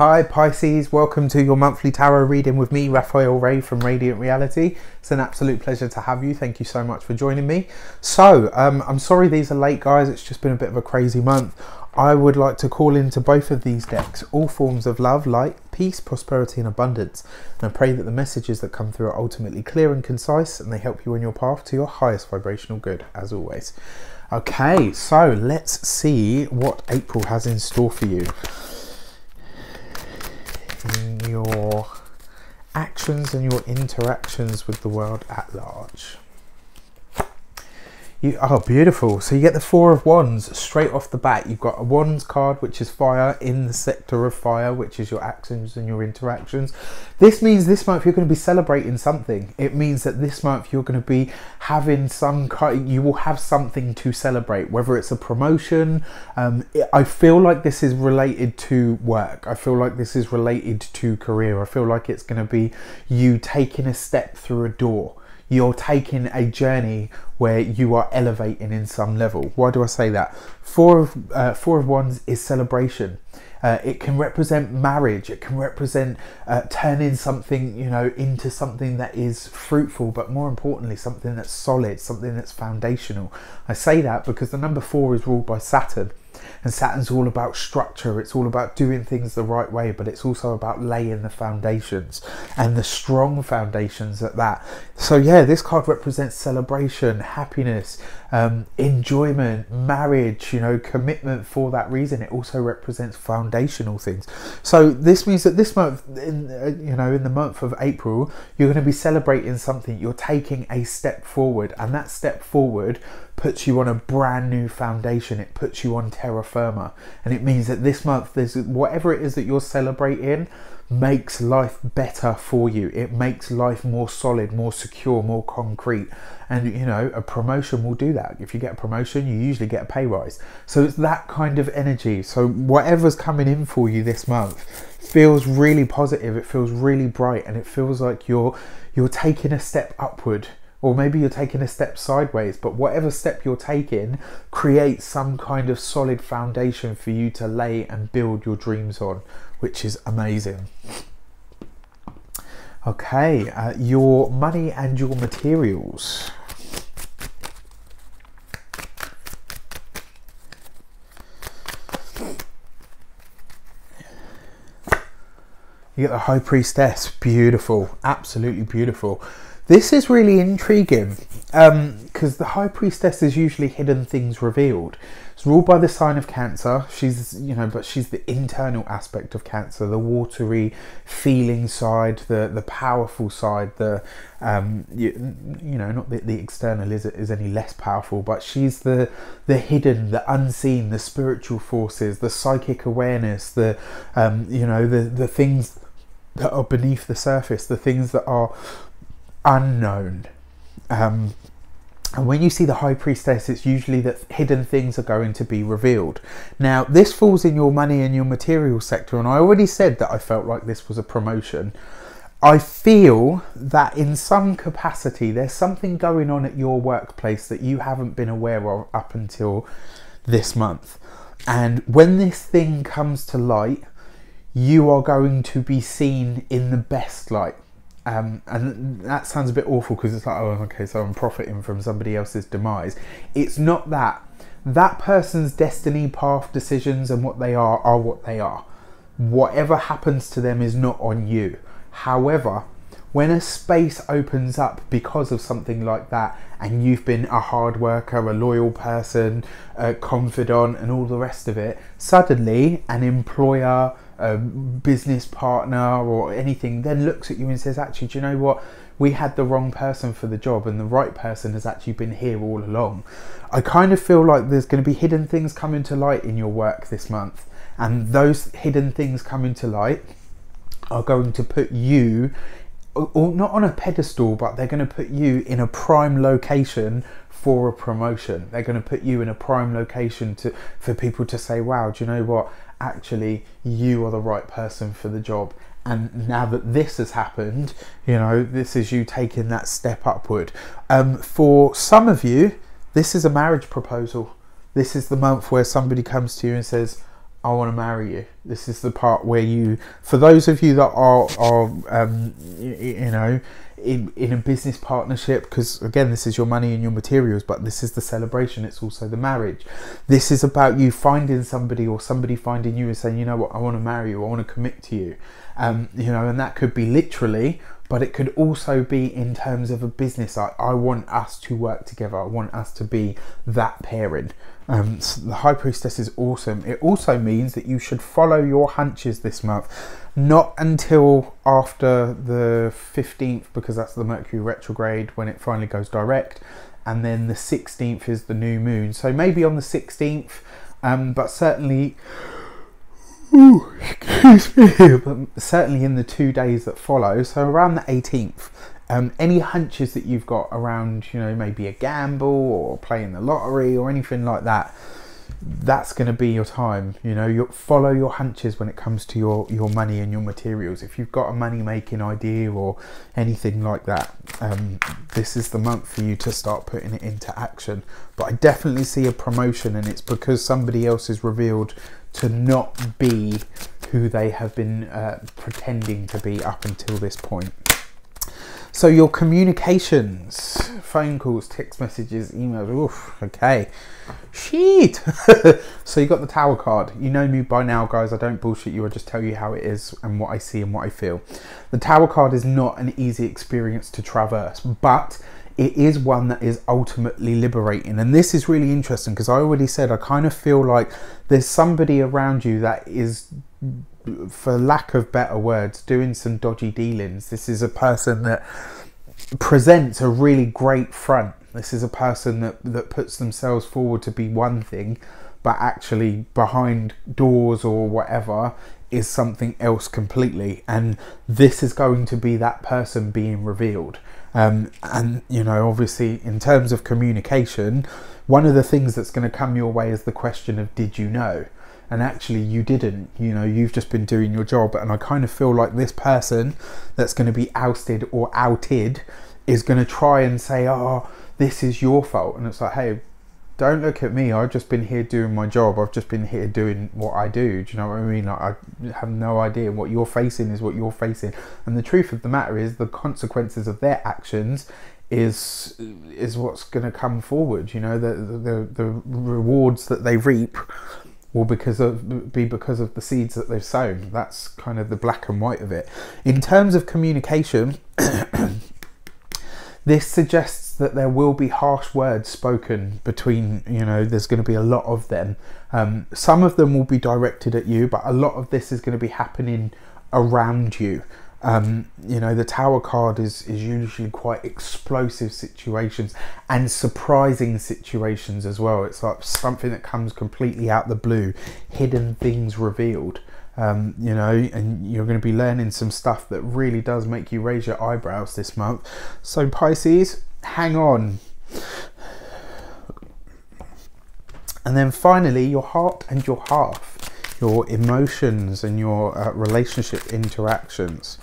Hi Pisces, welcome to your monthly tarot reading with me, Raphael Ray from Radiant Reality. It's an absolute pleasure to have you. Thank you so much for joining me. So, I'm sorry these are late, guys. It's just been a bit of a crazy month. I would like to call into both of these decks all forms of love, light, peace, prosperity and abundance. And I pray that the messages that come through are ultimately clear and concise and they help you on your path to your highest vibrational good, as always. Okay, so let's see what April has in store for you. In your actions and your interactions with the world at large. Beautiful. So you get the Four of Wands straight off the bat. You've got a Wands card, which is fire, in the sector of fire, which is your actions and your interactions. This means this month you're going to be celebrating something. It means that this month you're going to be having some kind, you will have something to celebrate, whether it's a promotion. I feel like this is related to work. I feel like this is related to career. I feel like it's going to be you taking a step through a door. You're taking a journey where you are elevating in some level. Why do I say that? Four of Wands is celebration. It can represent marriage. It can represent turning something, you know, into something that is fruitful, but more importantly, something that's solid, something that's foundational. I say that because the number 4 is ruled by Saturn. And Saturn's all about structure, it's all about doing things the right way, but it's also about laying the foundations and the strong foundations at that. So yeah, this card represents celebration, happiness, enjoyment, marriage, you know, commitment for that reason. It also represents foundational things. So this means that this month, in the month of April, you're going to be celebrating something. You're taking a step forward, and that step forward puts you on a brand new foundation. It puts you on terra firma, and it means that this month, there's whatever it is that you're celebrating makes life better for you. It makes life more solid, more secure, more concrete. And you know, a promotion will do that. If you get a promotion, you usually get a pay rise. So it's that kind of energy. So whatever's coming in for you this month feels really positive. It feels really bright, and it feels like you're taking a step upward. Or maybe you're taking a step sideways, but whatever step you're taking creates some kind of solid foundation for you to lay and build your dreams on, which is amazing. Okay, your money and your materials. You get the High Priestess. Beautiful, absolutely beautiful. This is really intriguing because the High Priestess is usually hidden things revealed. It's ruled by the sign of Cancer. She's, you know, but she's the internal aspect of Cancer, the watery feeling side, the powerful side, the you know, not that the external is any less powerful, but she's the hidden, the unseen, the spiritual forces, the psychic awareness, the you know, the things that are beneath the surface, the things that are unknown. And when you see the High Priestess, it's usually that hidden things are going to be revealed. Now, this falls in your money and your material sector, and I already said that I felt like this was a promotion. I feel that in some capacity there's something going on at your workplace that you haven't been aware of up until this month. And when this thing comes to light, you are going to be seen in the best light. And that sounds a bit awful because it's like, oh, okay, so I'm profiting from somebody else's demise. It's not that. That person's destiny, path, decisions and what they are what they are. Whatever happens to them is not on you. However, when a space opens up because of something like that, and you've been a hard worker, a loyal person, a confidant and all the rest of it, suddenly an employer, a business partner or anything then looks at you and says, actually, do you know what? We had the wrong person for the job and the right person has actually been here all along. I kind of feel like there's going to be hidden things coming to light in your work this month. And those hidden things coming to light are going to put you, or not on a pedestal, but they're going to put you in a prime location for a promotion. They're going to put you in a prime location for people to say, wow, do you know what? Actually, you are the right person for the job. And now that this has happened, you know, this is you taking that step upward. For some of you, this is a marriage proposal. This is the month where somebody comes to you and says, I want to marry you. This is the part where you, for those of you that are you know, in a business partnership, because again, this is your money and your materials, but this is the celebration. It's also the marriage. This is about you finding somebody, or somebody finding you and saying, you know what, I want to marry you. I want to commit to you. You know, and that could be literally, but it could also be in terms of a business. I want us to work together. I want us to be that pairing. So the High Priestess is awesome. It also means that you should follow your hunches this month, not until after the 15th, because that's the Mercury retrograde when it finally goes direct, and then the 16th is the new moon. So maybe on the 16th, but certainly, excuse me, but certainly in the 2 days that follow, so around the 18th. Any hunches that you've got around, you know, maybe a gamble or playing the lottery or anything like that, that's going to be your time. You know, you follow your hunches when it comes to your money and your materials. If you've got a money making idea or anything like that, this is the month for you to start putting it into action. But I definitely see a promotion, and it's because somebody else is revealed to not be who they have been pretending to be up until this point. So your communications, phone calls, text messages, emails, oof, okay, shit. So you got the Tower card. You know me by now, guys. I don't bullshit you. I just tell you how it is and what I see and what I feel. The Tower card is not an easy experience to traverse, but it is one that is ultimately liberating. And this is really interesting because I already said I kind of feel like there's somebody around you that is, for lack of better words, doing some dodgy dealings. This is a person that presents a really great front. This is a person that puts themselves forward to be one thing, but actually behind doors or whatever is something else completely. And this is going to be that person being revealed. And you know, obviously in terms of communication, one of the things that's going to come your way is the question of, did you know? And actually you didn't. You know, you've just been doing your job. And I kind of feel like this person that's going to be ousted or outed is going to try and say, oh, this is your fault. And it's like, hey, don't look at me. I've just been here doing my job. I've just been here doing what I do. Do you know what I mean? Like, I have no idea. What you're facing is what you're facing. And the truth of the matter is the consequences of their actions is what's going to come forward. You know, the rewards that they reap will be because of the seeds that they've sown. That's kind of the black and white of it. In terms of communication, this suggests that there will be harsh words spoken between, you know, there's going to be a lot of them. Some of them will be directed at you, but a lot of this is going to be happening around you. You know, the Tower card is usually quite explosive situations and surprising situations as well. It's like something that comes completely out the blue, hidden things revealed. You know, and you're going to be learning some stuff that really does make you raise your eyebrows this month. So Pisces, hang on. And then finally, your heart and your half, your emotions and your relationship interactions.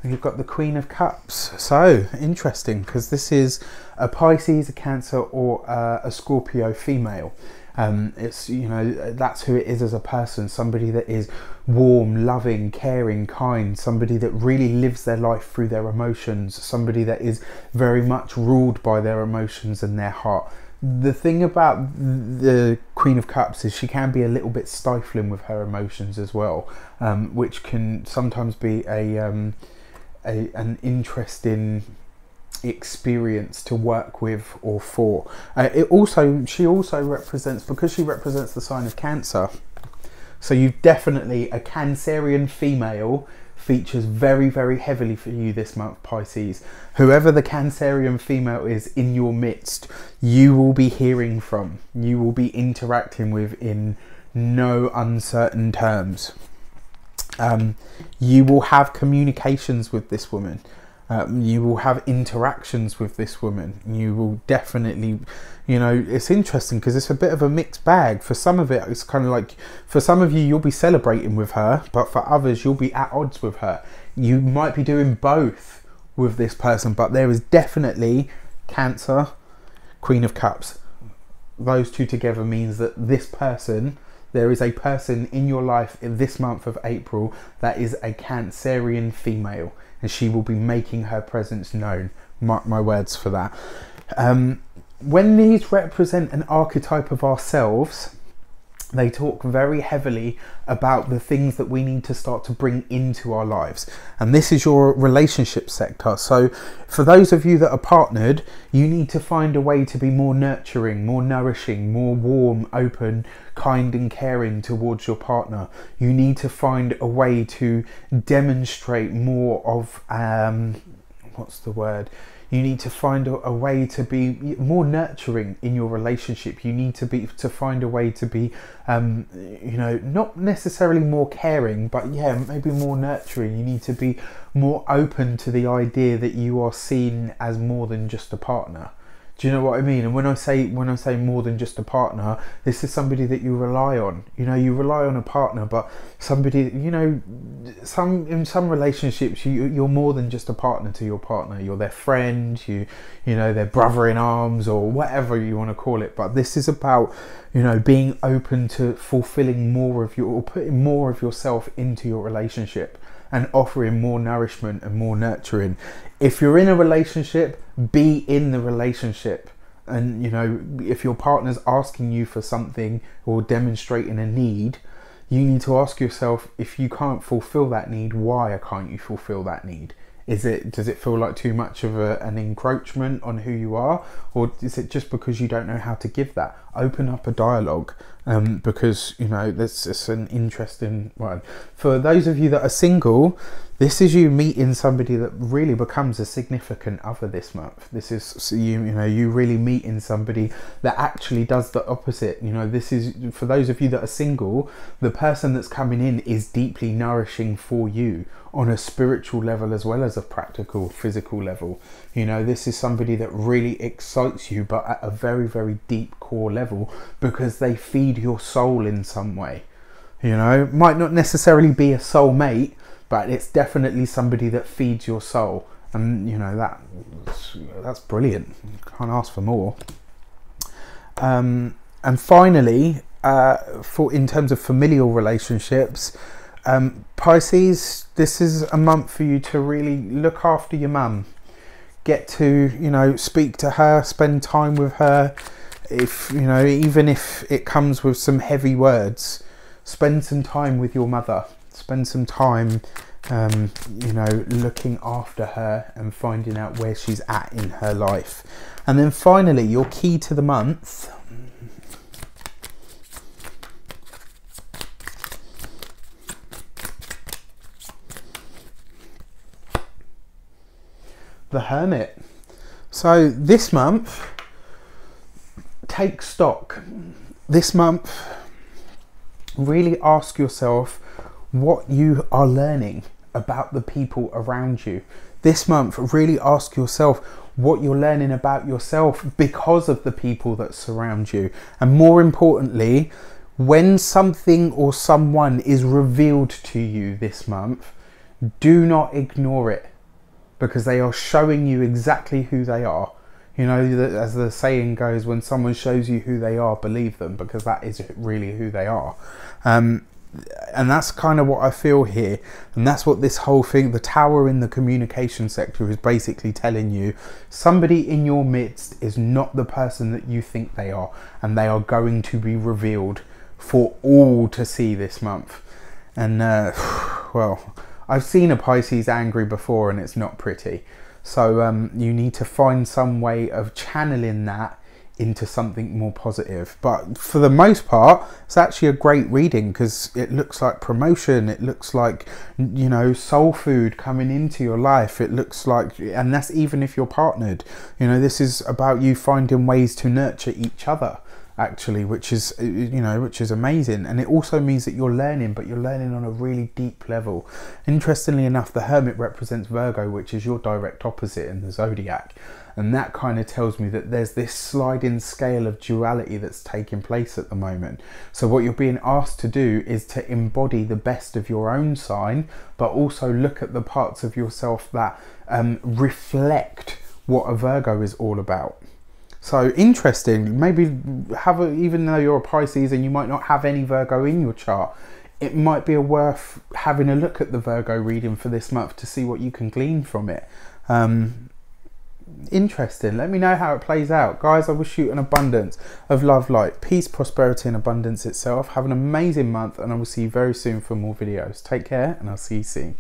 And you've got the Queen of Cups. So interesting, because this is a Pisces, a Cancer, or a Scorpio female. It's, you know, that's who it is as a person. Somebody that is warm, loving, caring, kind. Somebody that really lives their life through their emotions. Somebody that is very much ruled by their emotions and their heart. The thing about the Queen of Cups is she can be a little bit stifling with her emotions as well, which can sometimes be an interesting experience to work with or for. She also represents, because she represents the sign of Cancer, so you've definitely, a Cancerian female features very, very heavily for you this month, Pisces. Whoever the Cancerian female is in your midst, you will be hearing from, you will be interacting with in no uncertain terms. You will have communications with this woman. You will have interactions with this woman. You will definitely, you know, it's interesting because it's a bit of a mixed bag. For some of it, it's kind of like, for some of you, you'll be celebrating with her, but for others, you'll be at odds with her. You might be doing both with this person, but there is definitely Cancer, Queen of Cups, those two together means that there is a person in your life in this month of April that is a Cancerian female, and she will be making her presence known. Mark my words for that. When these represent an archetype of ourselves, they talk very heavily about the things that we need to start to bring into our lives. And this is your relationship sector. So for those of you that are partnered, you need to find a way to be more nurturing, more nourishing, more warm, open, kind and caring towards your partner. You need to find a way to demonstrate more of, you need to find a way to be more nurturing in your relationship. You need to find a way to be, not necessarily more caring, but yeah, maybe more nurturing. You need to be more open to the idea that you are seen as more than just a partner. Do you know what I mean? And when I say more than just a partner, this is somebody that you rely on. You rely on a partner, but somebody, in some relationships, you're more than just a partner to your partner. You're their friend, their brother in arms, or whatever you want to call it. But this is about, being open to fulfilling more of or putting more of yourself into your relationship and offering more nourishment and more nurturing. If you're in a relationship, be in the relationship. And if your partner's asking you for something or demonstrating a need, you need to ask yourself, if you can't fulfill that need, why can't you fulfill that need? Does it feel like too much of an encroachment on who you are, or is it just because you don't know how to give that? Open up a dialogue, because this is an interesting one. For those of you that are single, this is you meeting somebody that really becomes a significant other this month. This is you really meeting somebody that actually does the opposite. This is, for those of you that are single, the person that's coming in is deeply nourishing for you on a spiritual level as well as a practical, physical level. This is somebody that really excites you, but at a very, very deep core level, because they feed your soul in some way. Might not necessarily be a soulmate, but it's definitely somebody that feeds your soul. And that's brilliant. Can't ask for more. And finally, in terms of familial relationships, Pisces, this is a month for you to really look after your mum. Get to, speak to her, spend time with her. If, even if it comes with some heavy words, spend some time with your mother. Spend some time, looking after her and finding out where she's at in her life. And then finally, your key to the month. The Hermit. So this month, take stock. This month, really ask yourself what you are learning about the people around you. This month, really ask yourself what you're learning about yourself because of the people that surround you. And more importantly, when something or someone is revealed to you this month, do not ignore it, because they are showing you exactly who they are. As the saying goes, when someone shows you who they are, believe them, because that is really who they are. And that's kind of what I feel here. And that's what this whole thing, the Tower in the communication sector, is basically telling you. Somebody in your midst is not the person that you think they are, and they are going to be revealed for all to see this month. And well, I've seen a Pisces angry before, and it's not pretty. So you need to find some way of channeling that into something more positive. But for the most part, it's actually a great reading, because it looks like promotion. It looks like, soul food coming into your life. It looks like, and that's even if you're partnered. This is about you finding ways to nurture each other, actually, which is amazing. And it also means that you're learning, but you're learning on a really deep level. Interestingly enough, the Hermit represents Virgo, which is your direct opposite in the zodiac, and that kind of tells me that there's this sliding scale of duality that's taking place at the moment. So what you're being asked to do is to embody the best of your own sign, but also look at the parts of yourself that reflect what a Virgo is all about. So interesting. Maybe have even though you're a Pisces and you might not have any Virgo in your chart, it might be worth having a look at the Virgo reading for this month to see what you can glean from it. Interesting. Let me know how it plays out. Guys, I wish you an abundance of love, light, peace, prosperity and abundance itself. Have an amazing month and I will see you very soon for more videos. Take care and I'll see you soon.